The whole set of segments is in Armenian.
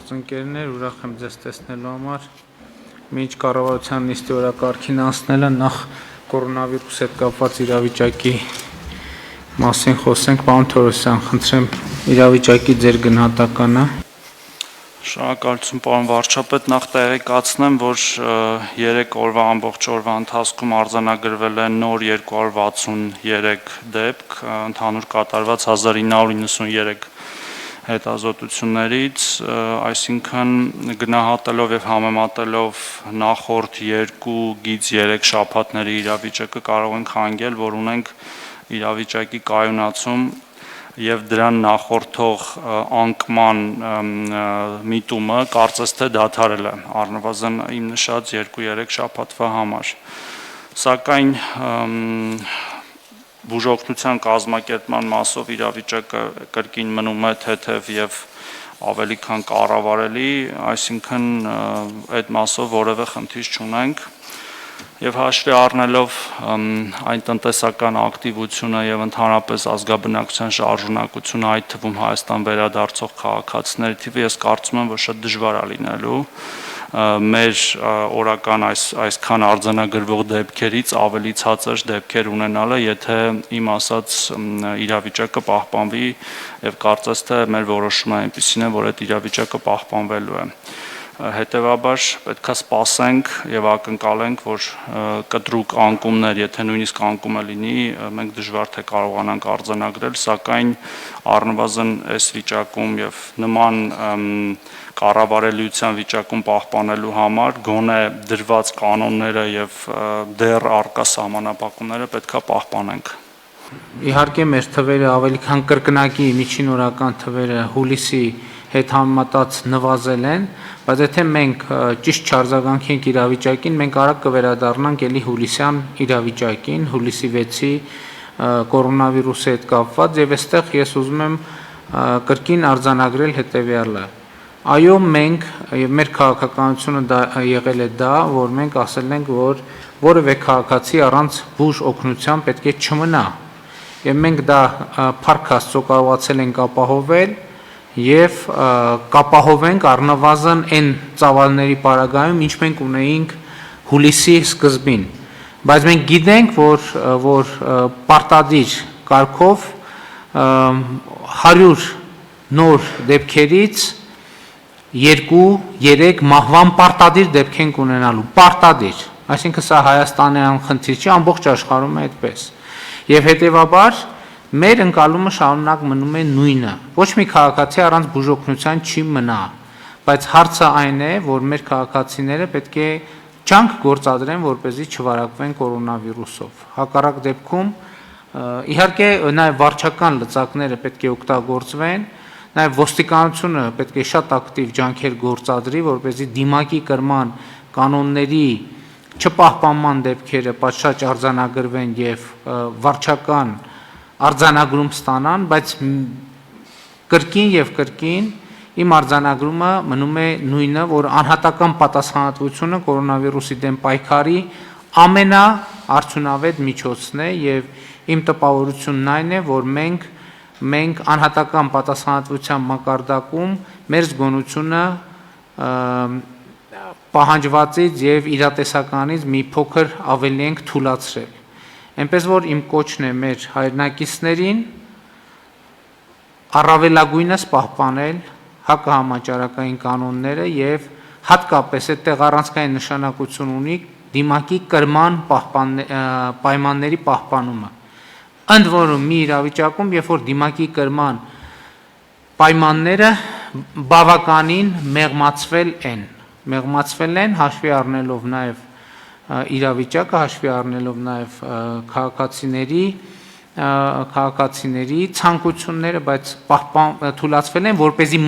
գործընկերներ, ուրախ եմ ձեզ տեսնելու համար։ Մինչ կառավարության նիստի օրակարգին անցնելը նախ կորոնավիրուսի հետ կապված իրավիճակի մասին խոսենք, պարոն Թորոսյան, խնդրեմ իրավիճակի ձեր գնահատականը։ Շնորհակալություն պարոն վարչապետ, նախ տեղեկացնեմ, որ 3 օրվա ամբողջ օրվա ընթացքում արձանագրվել են նոր 263 դեպք, ընդհանուր կատարված 1993 հետազոտություններից, այսինքն գնահատելով եւ համեմատելով նախորդ 2-3 շաբաթների իրավիճակը կարող ենք հանգել, որ ունենք իրավիճակի կայունացում եւ դրան նախորդող անկման միտումը կարծես թե դադարել է առնվազն իմ նշած 2-3 շաբաթվա համար, սակայն բուժօգնության կազմակերպման մասով իրավիճակը կրկին մնում է թեթև եւ ավելի քան կառավարելի, այսինքն այդ մասով որևէ խնդիր չունենք եւ հաշվի առնելով այն տնտեսական ակտիվությունը եւ ընդհանրապես ազգաբնակության շարժունակությունը, այդ թվում Հայաստան վերադարձող քաղաքացիների թիվը, ես կարծում եմ, որ շատ դժվար է լինելու մեր օրական այսքան արձանագրվող դեպքերից ավելի ցածր դեպքեր ունենալը, եթե իմ ասած իրավիճակը պահպանվի եւ կարծես թե մեր որոշումը այնպեսին է, որ այդ իրավիճակը պահպանվելու է։ Հետևաբար պետք է սպասենք եւ ակնկալենք, որ կտրուկ անկումներ, եթե նույնիսկ անկումը լինի, մենք դժվար թե կարողանանք արձանագրել, սակայն առնվազն այս վիճակում եւ նման կառավարելիության վիճակում պահպանելու համար գոնե դրված կանոնները եւ դեռ առկա սահմանափակումները պետք է պահպանենք։ Իհարկե մեր թվերը ավելի քան կրկնակի միջին օրական թվերը հուլիսի հետ համեմատած նվազել են, բայց եթե մենք ճիշտ չարձագանքենք իրավիճակին, մենք արագ կվերադառնանք էլի հուլիսյան իրավիճակին, հուլիսի 6-ի կորոնավիրուսի հետ կապված, եւ այստեղ ես ուզում եմ կրկին արձանագրել հետեւյալը։ Այո, մենք եւ մեր քաղաքականությունը եղել է դա, որ մենք ասել ենք, որ որևէ քաղաքացի առանց բուժ օգնության պետք է չմնա, եւ մենք դա փառք Աստծո կարողացել ենք ապահովել եւ կապահովենք առնվազն այն ծավալների պարագայում, ինչ մենք ունեինք հուլիսի սկզբին, բայց մենք գիտենք, որ պարտադիր կարգով 100 նոր դեպքերից 2-3 մահվան պարտադիր դեպք ենք ունենալու, պարտադիր, այսինքն սա Հայաստանյան խնդիր չի, ամբողջ աշխարհում է այդպես, եւ հետեւաբար մեր ընկալումը շարունակ մնում է նույնը, ոչ մի քաղաքացի առանց բուժօգնության չի մնա, բայց հարցը այն է, որ մեր քաղաքացիները պետք է ջանք գործադրեն, որպեսզի չվարակվեն կորոնավիրուսով, հակառակ դեպքում իհարկե նաեւ վարչական լծակները պետք է օգտագործվեն, նաեւ ոստիկանությունը պետք է շատ ակտիվ ջանքեր գործադրի, որպեսզի դիմակի կրման կանոնների չպահպանման դեպքերը պատշաճ արձանագրվեն եւ վարչական արձանագրում ստանան, բայց կրկին եւ կրկին իմ արձանագրումը մնում է նույնը, որ անհատական պատասխանատվությունը կորոնավիրուսի դեմ պայքարի ամենաարդյունավետ միջոցն է եւ իմ տպավորությունն այն է, որ մենք անհատական պատասխանատվության մակարդակում մեր զգոնությունը պահանջվածից եւ իրատեսականից մի փոքր ավելի ենք թուլացրել։ Այնպես որ իմ կոչն է մեր հայրենակիցներին առավելագույնս պահպանել հակահամաճարակային կանոնները եւ հատկապես այդտեղ առանցքային նշանակություն ունի դիմակի կրման պայմանների պահպանումը։ Ընդ որում մի իրավիճակում, երբ որ դիմակի կրման պայմանները բավականին մեղմացվել են, հաշվի առնելով նաեւ իրավիճակը, հաշվի առնելով նաեւ քաղաքացիների ցանկությունները, բայց թույլատրվել են, որպեսզի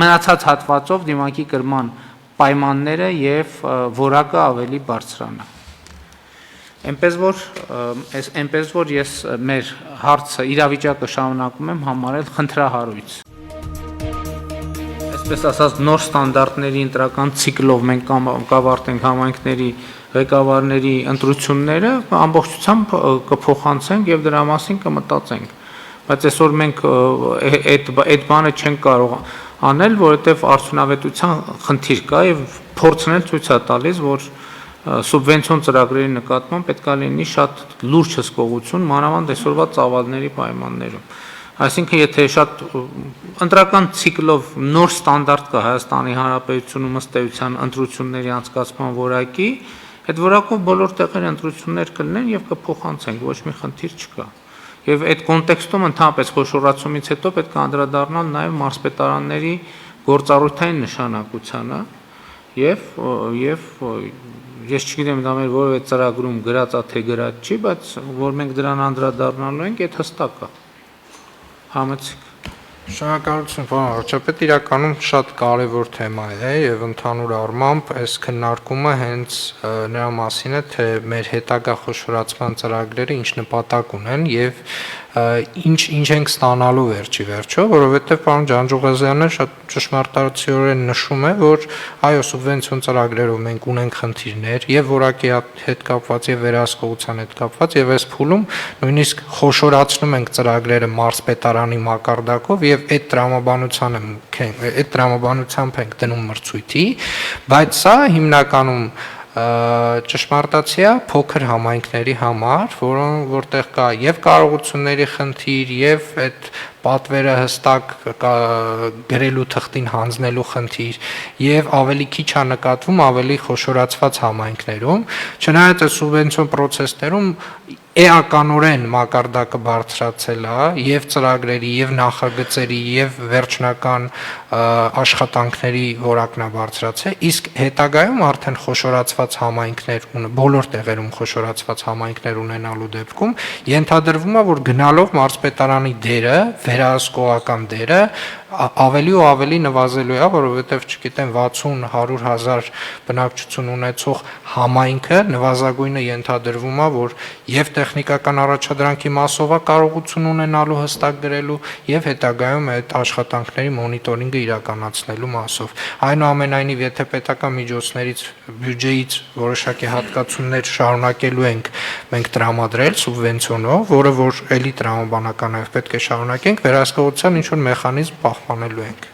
մնացած հատվածով դիմակի կրման պայմանները եւ որակը ավելի բարձրանա։ Այնպես որ ես մեր հարցը իրավիճակը շարունակում եմ համարել խնդրահարույց։ Այսպես ասած նոր ստանդարտների ընտրական ցիկլով մենք կավարտենք համայնքների ղեկավարների ընտրությունները, ամբողջությամբ կփոխանցենք եւ դրա մասին կմտածենք, բայց այսօր մենք այդ բանը չենք կարող անել, որովհետև արդյունավետության խնդիր կա եւ փորձն էլ ցույց է տալիս, որ սուբվենցիոն ծրագրերի նկատմամբ պետք է լինի շատ լուրջ հսկողություն, մանավանդ այսօրվա ծավալների պայմաններում։ Այսինքն, եթե շատ ընտրական ցիկլով նոր ստանդարտ կա Հայաստանի Հանրապետությունում ըստ էության ընտրությունների անցկացման որակի, այդ որակով բոլոր տեղերը ընտրություններ կլինեն եւ կփոխանցենք, ոչ մի խնդիր չկա։ Եվ այդ կոնտեքստում ընդհանրապես խոշորացումից հետո պետք է անդրադառնալ նաեւ մարզպետարանների գործառույթային նշանակությանը եւ ես չգիտեմ դա մեր որևէ ծրագրում գրած է թե գրած չի, բայց որ մենք դրան անդրադառնալու ենք, այդ հստակ է։ Համեցիկ։ Շնորհակալություն, պարոն վարչապետ, իրականում շատ կարևոր թեմա է եւ ընդհանուր առմամբ այս քննարկումը հենց նրա մասին է, թե մեր հետագա խոշորացման ծրագրերը ինչ նպատակ ունեն եւ ինչ ենք ստանալու վերջի վերջո, որովհետեւ պարոն Ջանջուղազյանը շատ ճշմարտացիորեն նշում է, որ այո, սուբվենցիոն ծրագրերով մենք ունենք խնդիրներ եւ որակի հետ կապված եւ վերահսկողության հետ կապված եւ այս փուլում նույնիսկ խոշորացնում ենք ծրագրերը մարզպետարանի մակարդակով եւ այդ տրամաբանությամբ ենք դնում մրցույթի, բայց սա հիմնականում ճշմարտացիա փոքր համայնքների համար, որտեղ կա եւ կարողությունների խնդիր եւ այդ պատվերը հստակ գրելու թղթին հանձնելու խնդիր եւ ավելի քիչ է նկատվում ավելի խոշորացված համայնքներում, չնայած այս սուբվենցիոն process-ներում էականորեն մակարդակը բարձրացել է եւ ծրագրերի եւ նախագծերի եւ վերջնական աշխատանքների որակն է բարձրացել, իսկ հետագայում արդեն խոշորացված համայնքներ բոլոր տեղերում խոշորացված համայնքներ ունենալու դեպքում ենթադրվում է, որ գնալով մարզպետարանի դերը, վերահսկողական դերը ավելի ու ավելի նվազելու է, որովհետև չգիտեմ 60-100 հազար բնակչություն ունեցող համայնքը նվազագույնը ենթադրվում է, որ եւ տեխնիկական առաջադրանքի մասով է կարողություն ունենալու հստակ գրելու եւ հետագայում այդ աշխատանքների մոնիտորինգը իրականացնելու մասով։ Այնուամենայնիվ, եթե պետական միջոցներից բյուջեից որոշակի հատկացումներ շարունակելու ենք մենք տրամադրել սուբվենցիոնով, որը որ էլի տրամաբանական է, պետք է շարունակենք, վերահսկողության ինչ որ մեխանիզմ պահպանելու ենք։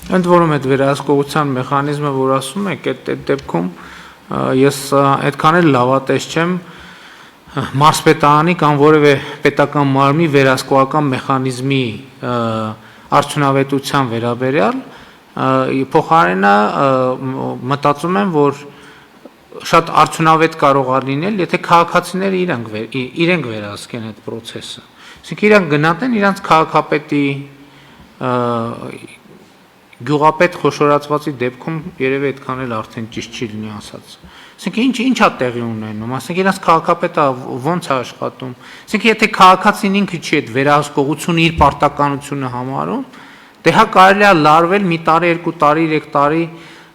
Ընդ որում այդ վերահսկողության մեխանիզմը, որ ասում եք, այդ դեպքում ես այդքան էլ լավատես չեմ մարզպետարանի կամ որևէ պետական մարմնի վերահսկողական մեխանիզմի արդյունավետության վերաբերյալ, փոխարենը մտածում եմ, որ շատ արդյունավետ կարող է լինել, եթե քաղաքացիները իրենք վերահսկեն այդ process-ը։ Այսինքն իրանք գնահատեն իրանք քաղաքապետի գյուղապետ խոշորացվածի դեպքում երևի այդքան էլ արդեն ճիշտ չի լինի ասած։ Այսինքն ինչա տեղի ունենում, ասենք իրանք քաղաքապետը ո՞նց է աշխատում։ Այսինքն եթե քաղաքացին ինքը չի այդ վերահսկողությունը իր պարտականությունը համարում, դե հա կարելի է լարվել մի տարի, 2 տարի, 3 տարի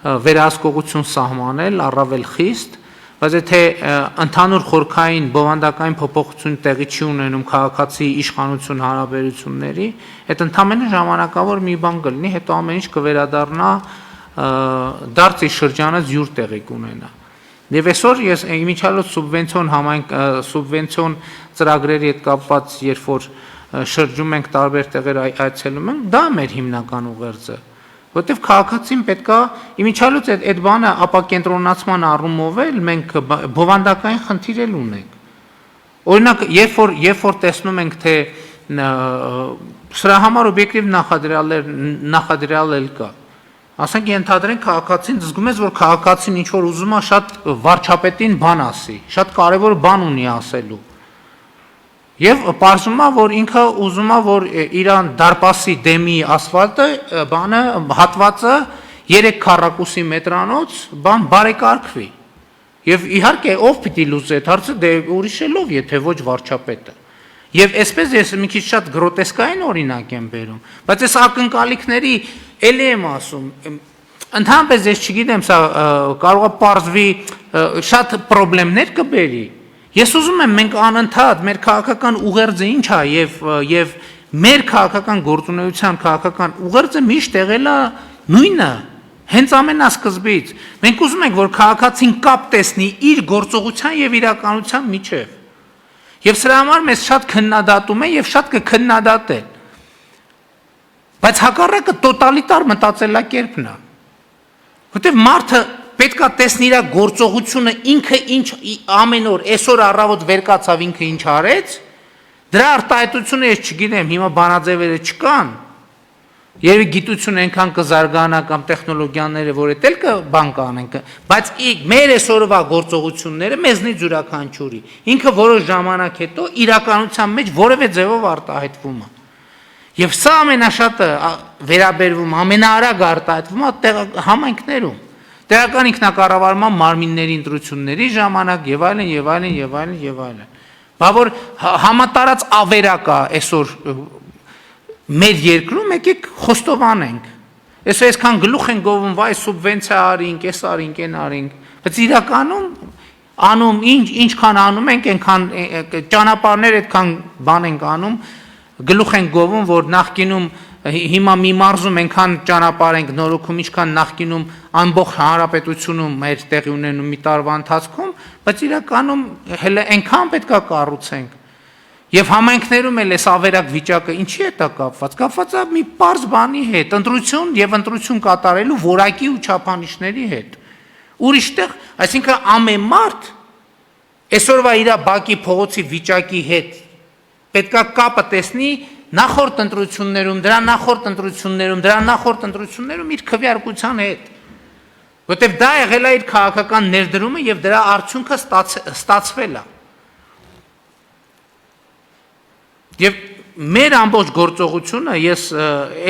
վերահսկողություն սահմանել, առավել խիստ, բայց եթե ընդհանուր խորքային բովանդակային փոփոխություն տեղի չի ունենում քաղաքացի իշխանություն հարաբերությունների, այդ ընդհանրապես ժամանակավոր մի բան կլինի, հետո ամեն ինչ կվերադառնա դարձի շրջանը յուր տեղի կունենա։ Եվ այսօր ես իմիջիալոց սուբվենցիոն ծրագրերի հետ կապված, երբ որ շրջում ենք տարբեր տեղեր այցելում ենք, դա մեր հիմնական ուղերձը, որտեվ քաղաքացին պետքա իմիջիալոց այդ բանը ապակենտրոնացման առումով էլ մենք բովանդակային խնդիր էլ ունենք։ Օրինակ, երբ որ տեսնում ենք, թե սրա համար օբյեկտիվ նախադրյալ էլ կա, ասենք ենթադրենք քաղաքացին զգում ես, որ քաղաքացին ինչ որ ուզում է շատ վարչապետին բան ասի, շատ կարևոր բան ունի ասելու։ Եվ պարզվում է, որ ինքը ուզում է, որ իրան դարպասի դեմի ասֆալտը, բանը հատվածը 3 քառակուսի մետրանոց բան բարեկարգվի։ Եվ իհարկե ով պիտի լուծի այդ հարցը, դե ուրիշ էլ ով, եթե ոչ վարչապետը։ Եվ այսպես ես մի քիչ շատ գրոտեսկային օրինակ եմ բերում, բայց այս ակնկալիքների էլի եմ ասում, ընդհանրապես ես չգիտեմ, սա կարող է պարզվի շատ խնդիրներ կբերի։ Ես ուզում եմ մենք անընդհատ մեր քաղաքական ուղերձը ինչ է եւ մեր քաղաքական գործունեության քաղաքական ուղերձը միշտ եղել է նույնը, հենց ամենասկզբից։ Մենք ուզում ենք, որ քաղաքացին կապ տեսնի իր գործողության եւ իրականության միջեւ։ Եվ սրա համար մեզ շատ քննադատում են եւ շատ կքննադատեն։ Բայց հակառակը տոտալիտար մտածելակերպն է։ Որտեւ մարդը պետքա տեսնի իր գործողությունը ինքը ինչ ամեն օր այսօր առավոտ վեր կացավ ինքը ինչ արեց, դրա արտահայտությունը ես չգիտեմ, հիմա բանաձևերը չկան։ Երևի գիտությունը այնքան կզարգանա կամ տեխնոլոգիաները, որ էդ էլ բան կանենք, բայց մեր այսօրվա գործողությունները մեզնից յուրաքանչյուրի ինքը որոշ ժամանակ հետո իրականության մեջ որևէ ձևով արտահայտվում է։ Եվ սա ամենաշատը վերաբերվում, ամենաարագ արտահայտվում է համայնքներում, տեղական ինքնակառավարման մարմինների ընտրությունների ժամանակ եւ այլն եւ այլն եւ այլն եւ այլն։ Բա որ համատարած ավերակ է այսօր մեր երկրում եկեք խոստովանենք։ Այսօր այսքան գլուխ են գովում, վայ սուբվենցիա արինք, էս արինք, այն արինք, բայց իրականում անում ինչքան անում ենք, այնքան ճանապարհներ այդքան բան ենք անում, գլուխ են գովում, որ նախկինում հիմա մի մարզում այնքան ճանապարհ ենք նորոգում, ինչքան նախկինում ամբողջ հանրապետությունում մեր տեղի ունենում մի տարվա ընթացքում, բայց իրականում հələ այնքան պետքա կառուցենք։ Եվ համայնքներում էլ այս ավերակ վիճակը ինչի է կապված։ Կապված է մի պարզ բանի հետ, ընտրություն եւ ընտրություն կատարելու որակի ու չափանիշների հետ։ Ուրիշտեղ, այսինքն ամեն մարդ այսօրվա իր բակի փողոցի վիճակի հետ պետքա կապը տեսնի նախորդ ընտրություններում, դրա նախորդ ընտրություններում, դրա նախորդ ընտրություններում իր քվեարկության հետ։ Որտեւ դա եղել է իր քաղաքական ներդրումը եւ դրա արդյունքը ստացվել է։ Եվ մեր ամբողջ գործողությունը, ես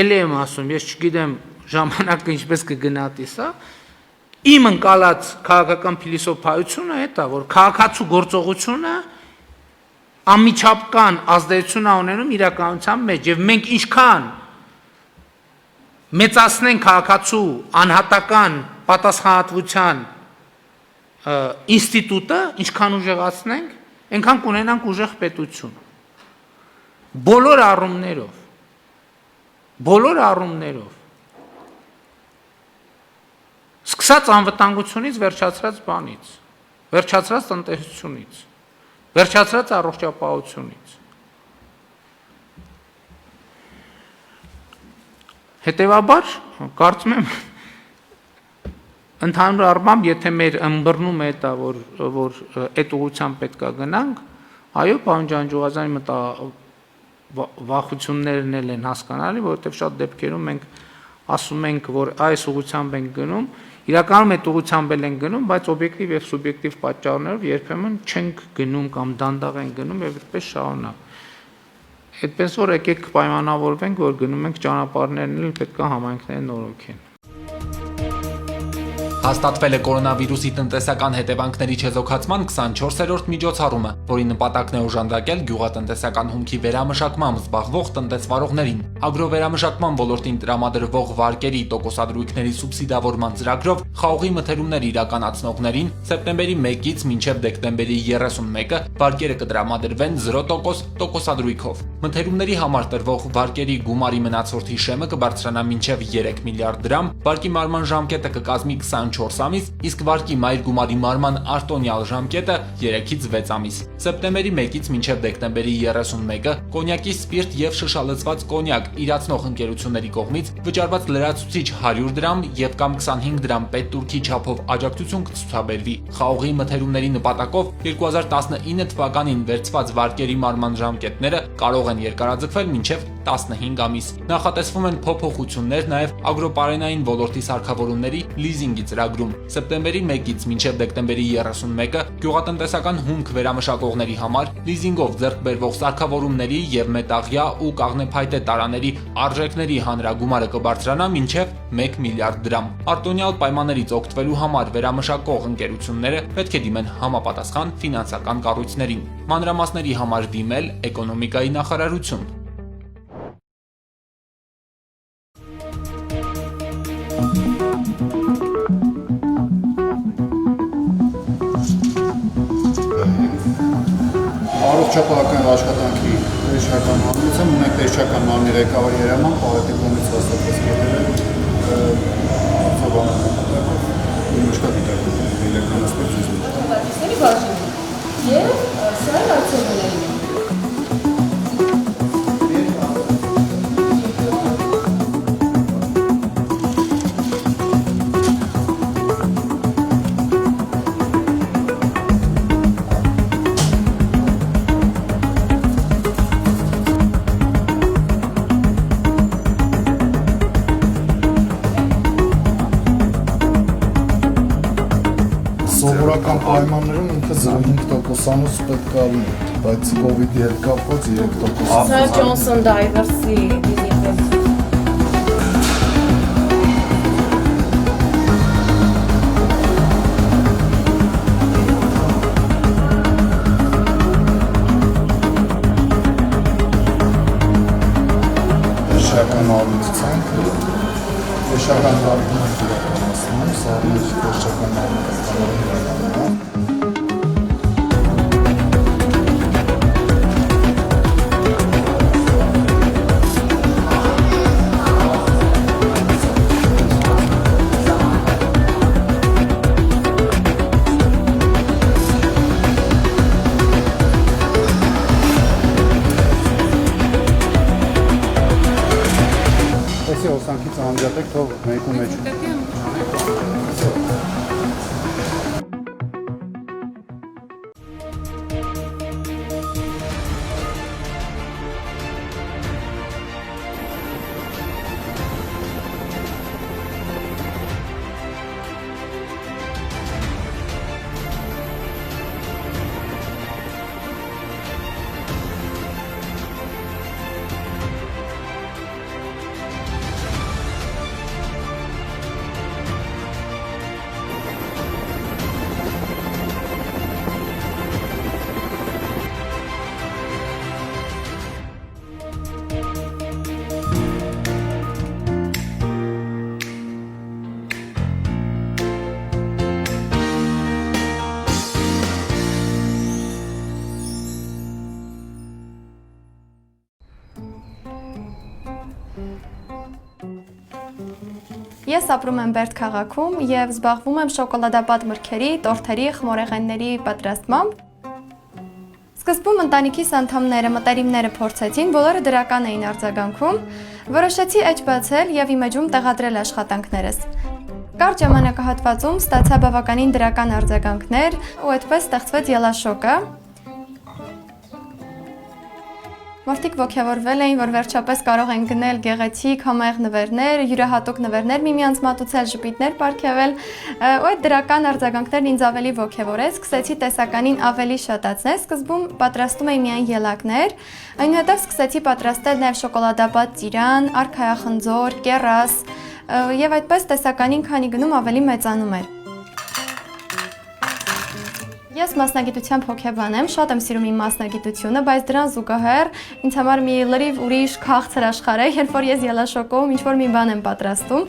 էլի եմ ասում, ես չգիտեմ ժամանակը ինչպես կգնահատի սա, իմ ընկալած քաղաքական փիլիսոփայությունը դա որ քաղաքացու գործողությունը անմիջական ազդեցություն է ունենում իրականության մեջ եւ մենք ինչքան մեծացնենք քաղաքացու անհատական պատասխանատվության ինստիտուտը, ինչքան ուժեղացնենք, այնքան կունենանք ուժեղ պետություն։ Բոլոր առումներով, սկսած անվտանգությունից, վերջացրած բանից, վերջացրած տնտեսությունից, վերջացրած առողջապահությունից։ Հետևաբար, կարծում եմ, ընդհանուր առմամբ, եթե մեր ըմբռնում է դա, որ այդ ուղղությամբ պետք է գնանք, այո, պարոն Ջանջուղազյանի վախություններն էլ են հասկանալի, որովհետև շատ դեպքերում մենք ասում ենք, որ այս ուղղությամբ ենք գնում, իրականում այդ ուղղությամբ ենք գնում, բայց օբյեկտիվ եւ սուբյեկտիվ պատճառներով երբեմն չենք գնում կամ դանդաղ ենք գնում եւ այդպես շարունակ։ Այդպես որ եկեք պայմանավորվենք, որ գնում ենք ճանապարհներն էլ պետք է համայնքները նորոգեն։ Հաստատվել է կորոնավիրուսի տնտեսական հետևանքների չեզոքացման 24-րդ միջոցառումը, որի նպատակն է օժանդակել գյուղատնտեսական հումքի վերամշակմամբ զբաղվող տնտեսվարողներին։ Ագրովերամշակման ոլորտին տրամադրվող վարկերի տոկոսադրույքների սուբսիդավորման ծրագրով խաղողի մթերումներ իրականացնողներին սեպտեմբերի 1-ից մինչև դեկտեմբերի 31-ը վարկերը կտրամադրվեն 0% տոկոսադրույքով։ Մթերումների համար տրվող վարկերի գումարի մնացորդի շեմը կբարձրանա մինչև 3 միլիարդ դրամ, վարկի մարման ժամկետը կկազմի 24 ամիս, իսկ վարկի մայր գումարի մարման արտոնյալ ժամկետը 3-ից 6 ամիս։ Սեպտեմբերի 1-ից մինչև դեկտեմբերի 31-ը կոնյակի սպիրտ եւ շշալցված կոնյակ իրացնող ընկերությունների կողմից վճարված լրացուցիչ 100 դրամ եւ կամ 25 դրամ պետտուրքի չափով աջակցություն կցուցաբերվի։ Խաղողի մթերումների նպատակով 2019 թվականին վերցված վարկերի մարման ժամկետները կարող են երկարաձգվել մինչև 15 ամիս։ Նախատեսվում են փոփոխություններ նաև ագրոպարենային ոլորտի սարքավորումների լիզինգի ծրագրում։ Սեպտեմբերի 1-ից մինչև դեկտեմբերի 31-ը գյուղատնտեսական հումք վերամշակողների համար լիզինգով ձեռք բերվող սարքավորումների եւ մետաղյա ու կաղնեփայտե տարաների արժեքների հանրագումարը կբարձրանա մինչև 1 միլիարդ դրամ։ Արտոնյալ պայմաններից օգտվելու համար վերամշակող ընկերությունները պետք է դիմեն համապատասխան ֆինանսական կառույցներին։ Մանրամասների համար դիմել Էկոնոմիկայի նախարարություն։ Առողջապահական աշխատանքի տեսչական համույթը ունենք տեսչական մարմնի ղեկավար Երեման Պարետի կողմից հաստատված կետերը ծավալական մշտադիտարկում իրականացնել ցույց։ Եվ սա այցելուներին է։ Սովորական պայմաններում ինքը 0.5%-անոց պետք է լինի, բայց COVID-ի հետ կապված 3%։ Սա Johnson Divers-ի դիզինֆեկցիա։ Վերջական առողջությամբ, վերջական հարցումն իրականացնում, սա վերջական առողջության Այսի հոսանքից անջատեք, թող մեկու մեջ։ Ես ապրում եմ Բերդ քաղաքում եւ զբաղվում եմ շոկոլադապատ մրգերի, տորթերի, խմորեղենների պատրաստմամբ։ Սկզբում ընտանիքիս անդամները մտերիմները փորձեցին, բոլորը դրական էին արձագանքում, որոշեցի էջ բացել եւ իմ էջում տեղադրել աշխատանքներս։ Կարճ ժամանակահատվածում ստացա բավականին դրական արձագանքներ ու այդպես ստեղծվեց ելաշոկը։ Մարդիկ ոգևորվել էին, որ վերջապես կարող են գնել գեղեցիկ համեղ նվերներ, յուրահատուկ նվերներ միմյանց մատուցել, ժպիտներ պարգևել, ու այդ դրական արձագանքներն ինձ ավելի ոգևորեց, սկսեցի տեսականին ավելի շատացնել, սկզբում պատրաստում էի միայն ելակներ, այնուհետև սկսեցի պատրաստել նաև շոկոլադապատ ծիրան, արքայախնձոր, կեռաս, եւ այդպես տեսականին քանի գնում ավելի մեծանում էր։ Ես մասնագիտությամբ հոգեբան եմ, շատ եմ սիրում իմ մասնագիտությունը, բայց դրան զուգահեռ ինձ համար մի լրիվ ուրիշ քաղցր աշխարհ է, երբ որ ես ելաշոկում ինչ-որ մի բան եմ պատրաստում։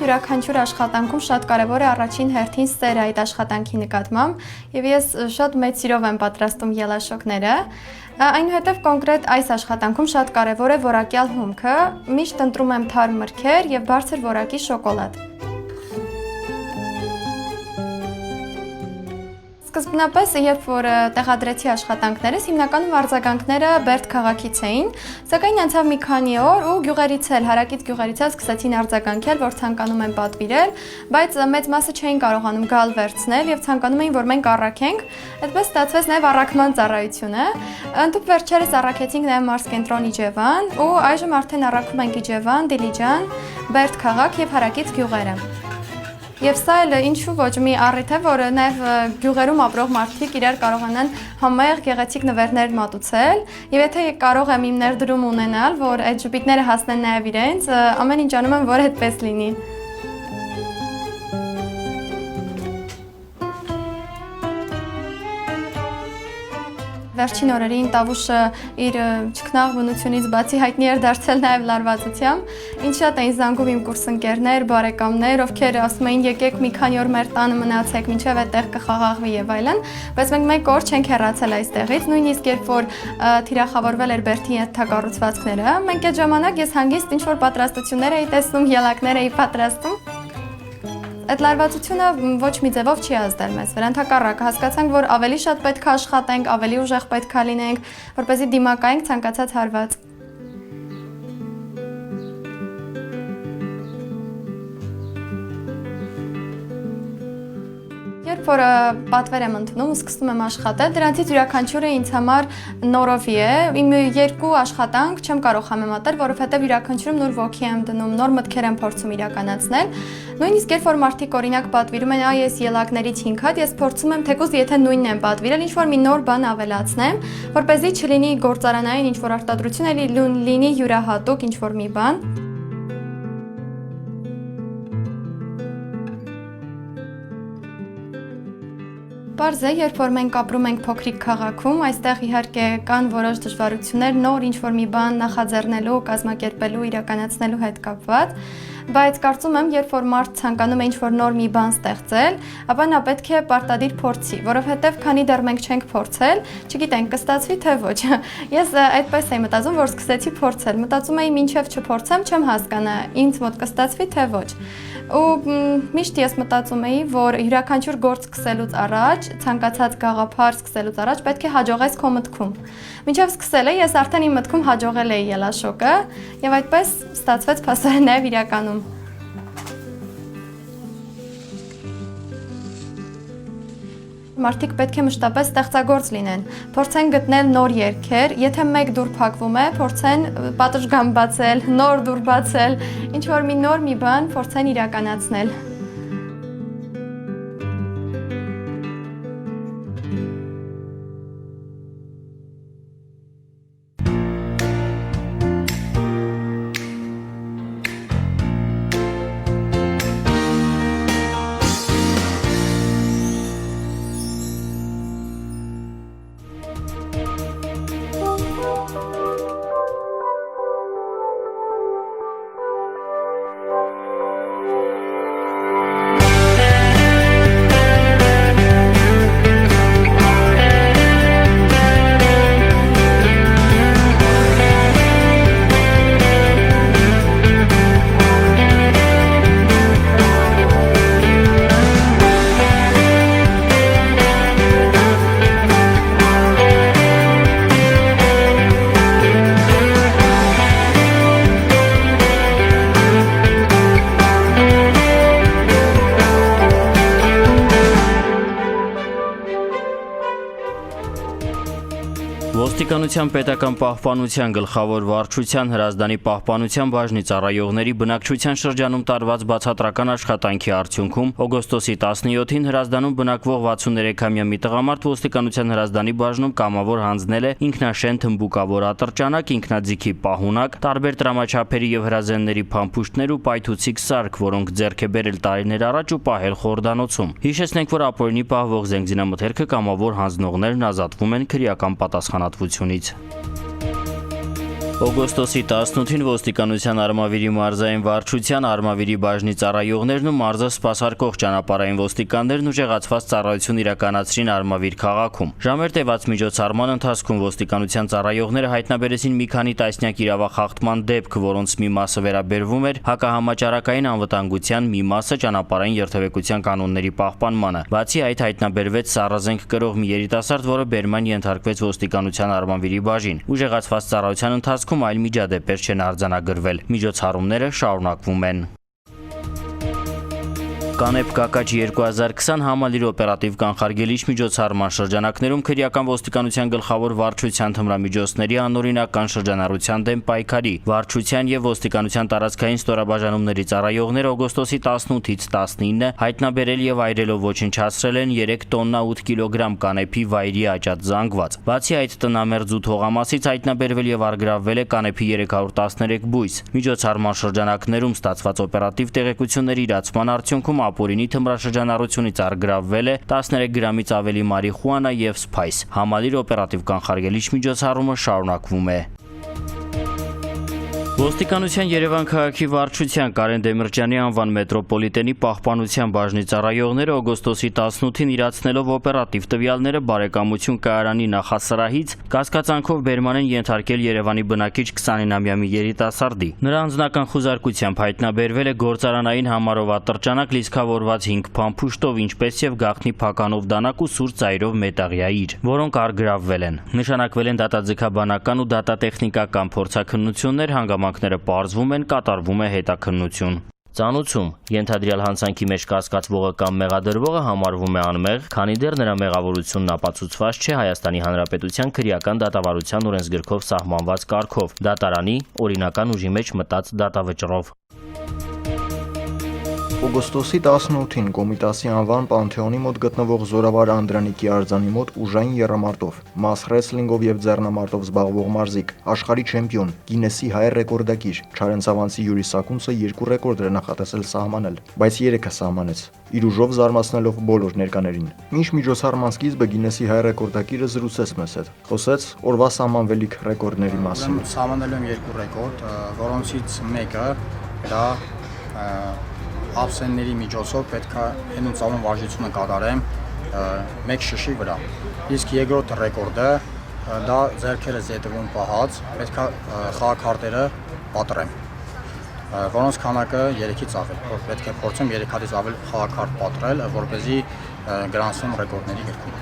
Յուրաքանչյուր աշխատանքում շատ կարևոր է առաջին հերթին սերը այդ աշխատանքի նկատմամբ, եւ ես շատ մեծ սիրով եմ պատրաստում ելաշոկները։ Այնուհետև կոնկրետ այս աշխատանքում շատ կարևոր է որակյալ հումքը, միշտ ընտրում եմ թարմ մրգեր եւ բարձր որակի շոկոլադ։ Սկզբնապես, երբ որ տեղադրեցի աշխատանքներս, հիմնականում արձագանքները Բերդ քաղաքից էին, սակայն անցավ մի քանի օր ու գյուղերից էլ, հարակից գյուղերից էլ սկսեցին արձագանքել, որ ցանկանում են պատվիրել, բայց մեծ մասը չէին կարողանում գալ վերցնել եւ ցանկանում էին, որ մենք առաքենք, այդպես ստացվեց նաեւ առաքման ծառայությունը։ Ընդհանուր վերջերս առաքեցինք նաեւ մարզկենտրոն Իջևան ու այժմ արդեն առաքում ենք Իջևան, Դիլիջան, Բերդ քաղաք եւ հարակից գյուղերը։ Եվ սա էլ ինչու ոչ մի առիթ է, որ նաև գյուղերում ապրող մարդիկ իրար կարողանան համեղ գեղեցիկ նվերներ մատուցել, եւ եթե կարող եմ իմ ներդրում ունենալ, որ այդ ժպիտները հասնեն նաև իրենց, ամեն ինչ անում եմ, որ այդպես լինի։ Վերջին օրերին Տավուշը իր ճգնաղ բնությունից բացի հայտնի էր դարձել նաև լարվածությամբ, ինչ շատ էին զանգում իմ կուրսընկերներ, բարեկամներ, ովքեր ասում էին եկեք մի քանի օր մեր տանը մնացեք, մինչև այդտեղ կխաղաղվի եւ այլն, բայց մենք մեկ օր չենք հեռացել այստեղից, նույնիսկ երբ որ թիրախավորվել էր Բերդի ենթակառուցվածքները, մենք այդ ժամանակ ես հանգիստ ինչ որ պատրաստություններ էի տեսնում, ելակներ էի պատրաստում։ այդ լարվածությունը ոչ մի ձևով չի ազդել մեզ վրա, ընդհակառակը հասկացանք, որ ավելի շատ պետք է աշխատենք, ավելի ուժեղ պետք է լինենք, որպեսզի դիմակայենք ցանկացած հարված։ Երբ որ պատվեր եմ ընդունում ու սկսում եմ աշխատել, դրանցից յուրաքանչյուրը ինձ համար նորովի է։ Իմ երկու աշխատանք չեմ կարող համեմատել, որովհետև յուրաքանչյուրում նոր ոգի եմ դնում, նոր մտքեր եմ փորձում իրականացնել։ Նույնիսկ երբ որ մարդիկ օրինակ պատվիրում են, այս ելակներից 5 հատ, ես փորձում եմ թեկուզ եթե նույնն եմ պատվիրել, ինչ-որ մի նոր բան ավելացնեմ, որպեսզի չլինի գործարանային ինչ-որ արտադրություն, լինի յուրահատուկ ինչ-որ մի բան։ Պարզ է, երբ որ մենք ապրում ենք փոքրիկ քաղաքում, այստեղ իհարկե կան որոշ դժվարություններ նոր ինչ-որ մի բան նախաձեռնելու, կազմակերպելու, իրականացնելու հետ կապված, բայց կարծում եմ, երբ որ մարդ ցանկանում է ինչ-որ նոր մի բան ստեղծել, ապա նա պետք է պարտադիր փորձի, որովհետև քանի դեռ մենք չենք փորձել, չգիտենք կստացվի թե ոչ։ Ես այդպես էի մտածում, որ սկսեցի փորձել, մտածում էի մինչև չփորձեմ, չեմ հասկանա ինձ մոտ կստացվի թե ոչ։ Ու միշտ ես մտածում էի, որ յուրաքանչյուր գործ սկսելուց առաջ, ցանկացած գաղափար սկսելուց առաջ պետք է հաջողես քո մտքում։ Մինչև սկսել էի, ես արդեն իմ մտքում հաջողել էի ելաշոկը, եւ այդպես ստացվեց փաստորեն նաեւ իրականում։ Մարդիկ պետք է մշտապես ստեղծագործ լինեն, փորձեն գտնել նոր երգեր, եթե մեկ դուռ փակվում է, փորձեն պատշգամբ բացել, նոր դուռ բացել, ինչ որ մի նոր մի բան փորձեն իրականացնել։ Ոստիկանության պետական պահպանության գլխավոր վարչության Հրազդանի պահպանության բաժնի ծառայողների բնակչության շրջանում տարված բացատրական աշխատանքի արդյունքում օգոստոսի 17-ին Հրազդանում բնակվող 63-ամյա մի տղամարդ ոստիկանության Հրազդանի բաժնում կամավոր հանձնել է ինքնաշեն թմբուկավոր ատրճանակ, ինքնաձիգի պահունակ, տարբեր տրամաչափերի եւ հրազենների փամփուշտներ ու պայթուցիկ սարք, որոնք ձեռք է բերել տարիներ առաջ ու պահել խորդանոցում։ Հիշեցնենք, որ ապօրինի պահվող զենգզինամթերքը կամավոր հանձնողներն ազատվում են քրեական պատասխանատվությունից։ Օգոստոսի 18-ին ոստիկանության Արմավիրի մարզային վարչության Արմավիրի բաժնի ծառայողներն ու մարզը սպասարկող ճանապարհային ոստիկաններն ուժեղացված ծառայություն իրականացրին Արմավիր քաղաքում։ Ժամեր տևած միջոցառման ընթացքում ոստիկանության ծառայողները հայտնաբերեցին մի քանի տասնյակ իրավախախտման դեպք, որոնց մի մասը վերաբերվում էր հակահամաճարակային անվտանգության, մի մասը ճանապարհային երթևեկության կանոնների պահպանմանը։ Բացի այդ հայտնաբերվեց սառազենք կրող մի երիտասարդ, որը բերման ենթարկվեց ոստիկանության Արմավիրի բաժին։ Ուժեղացված ծառայության ընթացքում այլ միջադեպեր չեն արձանագրվել։ Միջոցառումները շարունակվում են։ Կանեփ կակաչ 2020 համալիր օպերատիվ կանխարգելիչ միջոցառման շրջանակներում քրեական ոստիկանության գլխավոր վարչության թմրամիջոցների անօրինական շրջանառության դեմ պայքարի վարչության եւ ոստիկանության տարածքային ստորաբաժանումների ծառայողները օգոստոսի 18-ից 19-ը հայտնաբերել եւ այրելով ոչնչացրել են 3 տոննա 8 կիլոգրամ կանեփի վայրի աճած զանգված։ Բացի այդ տնամերձ ու թողամասից հայտնաբերվել եւ առգրավվել է կանեփի 313 բույս։ Միջոցառման շրջանակներում ստացված օպերատիվ տեղեկությունների իրացման արդյունքում ապօրինի թմրաշրջանառությունից առգրավվել է 13 գրամից ավելի մարիխուանա եւ սփայս։ Համալիր օպերատիվ կանխարգելիչ միջոցառումը շարունակվում է։ Ոստիկանության Երևան քաղաքի վարչության Կարեն Դեմիրճյանի անվան մետրոպոլիտենի պահպանության բաժնի ծառայողները օգոստոսի 18-ին իրացնելով օպերատիվ տվյալները բարեկամություն կայարանի նախասրահից կասկածանքով բերման են ենթարկել Երևանի բնակիչ 29-ամյա մի երիտասարդի։ Նրա անձնական խուզարկությամբ հայտնաբերվել է գործարանային համարով ատրճանակ լիցքավորված 5 փամփուշտով, ինչպես եւ գաղտնի փականով դանակ ու սուր ծայրով մետաղյա իր, որոնք առգրավվել են։ Նշանակվել են դատաձգաբանական ու դատատեխնիկական փորձաքննություններ, հանգամանքները պարզվում են, կատարվում է հետաքննություն։ Ծանուցում ենթադրյալ հանցանքի մեջ կասկածվողը կամ մեղադրվողը համարվում է անմեղ, քանի դեռ նրա մեղավորությունն ապացուցված չէ Հայաստանի Հանրապետության քրեական դատավարության օրենսգրքով սահմանված կարգով, դատարանի օրինական ուժի մեջ մտած դատավճռով։ Օգոստոսի 18-ին Կոմիտասի անվան Պանթեոնի մոտ գտնվող Զորավար Անդրանիկի արձանի մոտ ուժային եռամարտով, մաս ռեսլինգով եւ ձեռնամարտով զբաղվող մարզիկ, աշխարհի չեմպիոն, Գինեսի հայ ռեկորդակիր Չարենցավանցի Յուրի Սակունցը 2 ռեկորդ էր նախատեսել սահմանել, բայց 3-ը սահմանեց, իր ուժով զարմացնելով բոլոր ներկաներին։ Մինչ միջոցառման սկիզբը Գինեսի հայ ռեկորդակիրը զրուցեց մեզ հետ, խոսեց օրվա սահմանվելիք ռեկորդների մասին։ Սահմանել եմ 2 ռեկորդ, որոնցից մեկը դա ափսենների միջոցով պետք է հենուն ծալուն վարժությունը կատարեմ 1 շշի վրա։ Իսկ երկրորդ ռեկորդը դա ձեռքերս ետևում պահած պետք է խաղաքարտերը պատռեմ, որոնց քանակը 3-ից ավել, որ պետք է փորձեմ 3 հատից ավել խաղաքարտ պատռել, որպեսզի գրանցեմ ռեկորդների գրքում։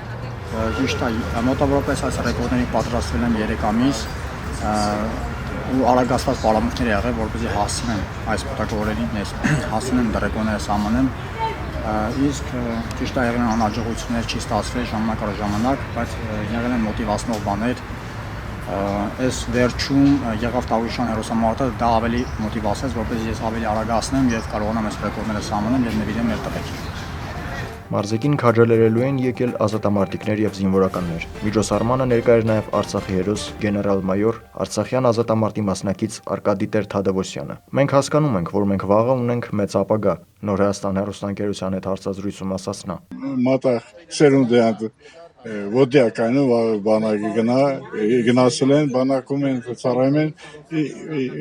Ճիշտ է, մոտավորապես այս ռեկորդների պատրաստվել եմ 3 ամիս ու արագացված պարապմունքներ եղել, որպեսզի հասցնեմ այս մոտակորերին հասցնեմ ռեկորդները սահմանեմ, իսկ ճիշտ է եղել են անհաջողություններ, չի ստացվել ժամանակ առ ժամանակ, բայց եղել են մոտիվացնող բաներ, այս վերջում եղավ Տավուշյան հերոսամարտը, դա ավելի մոտիվացեց, որպեսզի ես ավելի արագացնեմ եւ կարողանամ այս ռեկորդները սահմանեմ եւ նվիրեմ մեր տղեկին։ Մարզիկին քաջալերելու են եկել ազատամարտիկներ եւ զինվորականներ։ Միջոցառմանը ներկա էր նաեւ Արցախի հերոս գեներալ-մայոր, Արցախյան ազատամարտի մասնակից Արկադի Տեր-Թադևոսյանը։ Մենք հասկանում ենք, որ մենք վաղը ունենք մեծ ապագա, Նոր Հայաստան հեռուստաընկերության հետ հարցազրույցում ասաց նա։ Մատաղ սերունդը ոդիականը բանակի գնացել են, բանակում են ծառայում են,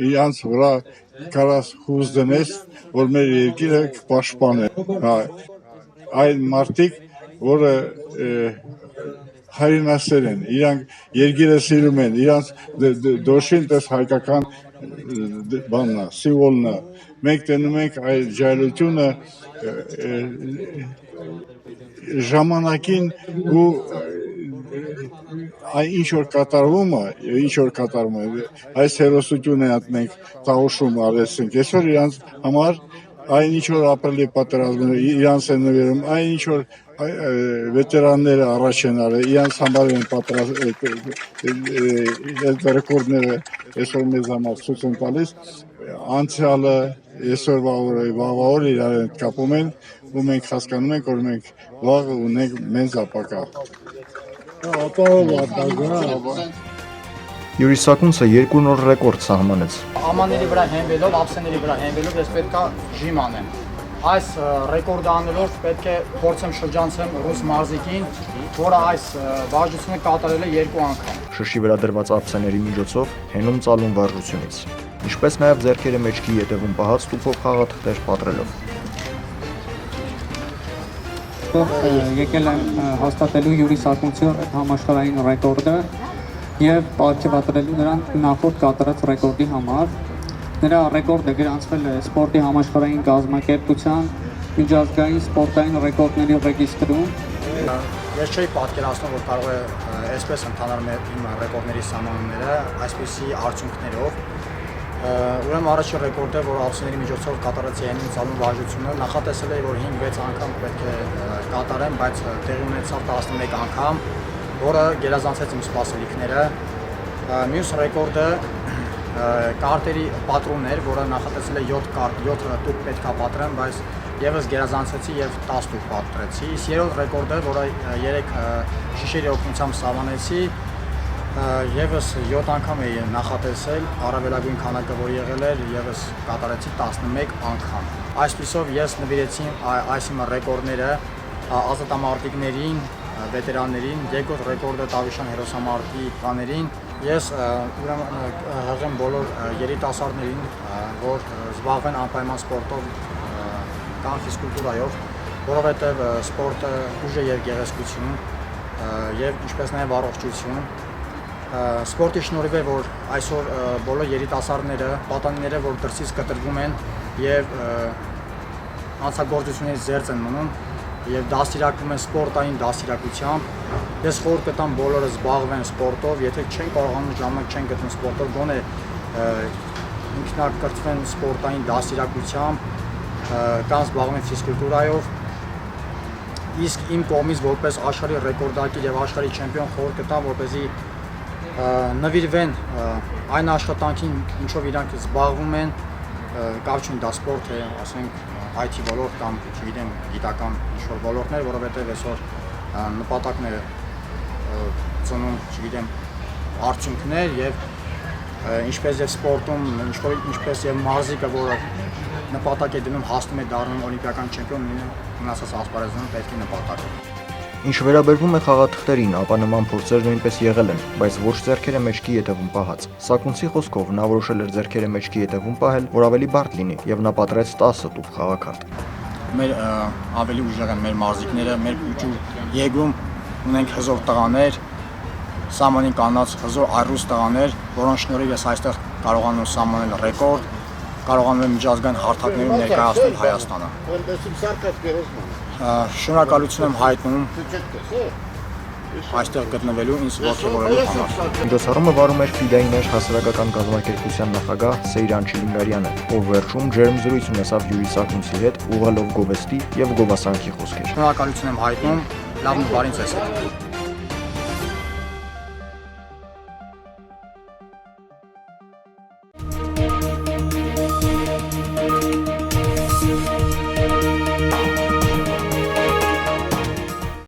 իրանց վրա կարաս հուզ դնես, որ մեր երկիրը կպաշտպանեն։ Այն մարդիկ, որը հայրենասեր են, իրանք երկիրը սիրում են, իրանք դոշին տես հայկական բաննա, սիմվոլնա։ Մենք տենում ենք այդ ջայլությունը ժամանակին ու ինչ որ կատարվում է, այս հերոսությունը մենք տաղուշում արեցինք, այսօր իրանց համար այն ինչ որ ապրելի պատերազմները իրանց են նվիրում, այն ինչ որ վետերանները առաջ են արել, իրանց համար են այդ ռեկորդները այսօր մեզ համար ցույց են տալիս, անցյալը այսօրվա օրը վաղվա օրը իրար հետ կապում են ու մենք հասկանում ենք, որ մենք վաղ ունենք մեծ ապագա։ Յուրի Սակունցը 2 նոր ռեկորդ սահմանեց։ Ամանների վրա հենվելով, ափսեների վրա հենվելով ես պետք է ժիմ անեմ։ Այս ռեկորդը անելով պետք է փորձեմ շրջանցեմ ռուս մարզիկին, որը այս վարժությունը կատարել է 2 անգամ։ Շշի վրա դրված ափսեների միջոցով հենում ծալուն վարժությունից, ինչպես նաև ձեռքերը մեջքի ետևում պահած տուփով խաղաթղթեր պատռելով։ Եկել եմ հաստատելու Յուրի Սակունցի համաշխարհային ռեկորդը եւ պարգևատրելու նրան նախորդ կատարած ռեկորդի համար։ Նրա ռեկորդը գրանցվել է սպորտի համաշխարհային կազմակերպության միջազգային սպորտային ռեկորդների ռեգիստրում։ Ես չէի պատկերացնում, որ կարող է այսպես ընթանալ իմ ռեկորդների սահմանումները, այսպիսի արդյունքներով։ Ուրեմն առաջի ռեկորդը, որ ափսեների միջոցով կատարեցի հենին ծալուն վարժությունը, նախատեսել էի, որ 5-6 անգամ պետք է կատարեմ, բայց տեղի ունեցավ 11 անգամ, որը գերազանցեց իմ սպասելիքները։ Մյուս ռեկորդը կարտերի պատրունն էր, որը նախատեսել է 7 տուփ պետք է պատրեմ, բայց եւս գերազանցեցի եւ 10 տուփ պատրեցի։ Իսկ երրորդ ռեկորդը, որը 3 շիշերի օգնությամբ սահմանեցի, եւս 7 անգամ էի նախատեսել, առավելագույն քանակը որ եղել էր, եւս կատարեցի 11 անգամ։ Այսպիսով ես նվիրեցի այս իմ ռեկորդները ազատամարտիկներին, վետերաններին, երկրորդ ռեկորդը Տավուշյան հերոսամարտի տաներին Ես ուրեմն հղեմ բոլոր երիտասարդներին, որ զբաղվեն անպայման սպորտով կամ ֆիզկուլտուրայով, որովհետև սպորտը ուժ է եւ գեղեցկություն եւ ինչպես նաեւ առողջություն։ Սպորտի շնորհիվ է, որ այսօր բոլոր երիտասարդները, պատանիները, որ դրսից կտրվում են եւ հանցագործությունից զերծ են մնում եւ դաստիարակվում են սպորտային դաստիարակությամբ։ Ես խորհուրդ կտամ բոլորը զբաղվեն սպորտով, եթե չեն կարողանում ժամանակ չեն գտնում սպորտով, գոնե ինքնակրթվեն սպորտային դաստիարակությամբ կամ զբաղվեն ֆիզկուլտուրայով։ Իսկ իմ կողմից որպես աշխարհի ռեկորդակիր եւ աշխարհի չեմպիոն խորհուրդ կտամ, որպեսզի նվիրվեն այն աշխատանքին, ինչով իրանք զբաղվում են, կապ չունի դա սպորտ է, ասենք IT ոլորտ կամ չգիտեմ գիտական ինչ-որ ոլորտներ, որովհետև այսօր նպատակն է ծնում, չգիտեմ, արդյունքներ եւ ինչպես եւ սպորտում, ինչպես եւ մարզիկը, որը նպատակ է դնում հասնում է դառնում օլիմպիական չեմպիոն, մնացած ասպարեզում պետք է նպատակ։ Ինչ վերաբերվում է խաղաթղթերին, ապա նման փորձեր նույնպես եղել են, բայց ոչ ձեռքերը մեջքի ետևում պահած։ Սակունցի խոսքով նա որոշել էր ձեռքերը մեջքի ետևում պահել, որ ավելի բարդ լինի, եւ նա պատրեց 10 տուփ խաղաքարտ։ Մեր ավելի ուժեղ են մեր մարզիկները, մեր եկում ունենք հզոր տղաներ, սահմանին կանած հզոր առյուծ տղաներ, որոնց շնորհիվ ես այստեղ կարողանում եմ սահմանել ռեկորդ, կարողանում եմ միջազգային հարթակներում ներկայացնել Հայաստանը։ Շնորհակալություն եմ հայտնում այստեղ գտնվելու ինձ ողջավորելու համար։ Միջոցառումը վարում էր FIDA-ի ներս հասարակական կազմակերպության նախագահ Սեյրան Չիլինգարյանը, ով վերջում ջերմ զրույց ունեցավ Յուրի Սակունցի հետ, ուղղելով գովեստի եւ գովասանքի խոսքեր։ Շնորհակալություն եմ հայտնում, լավ ու բարի ցես։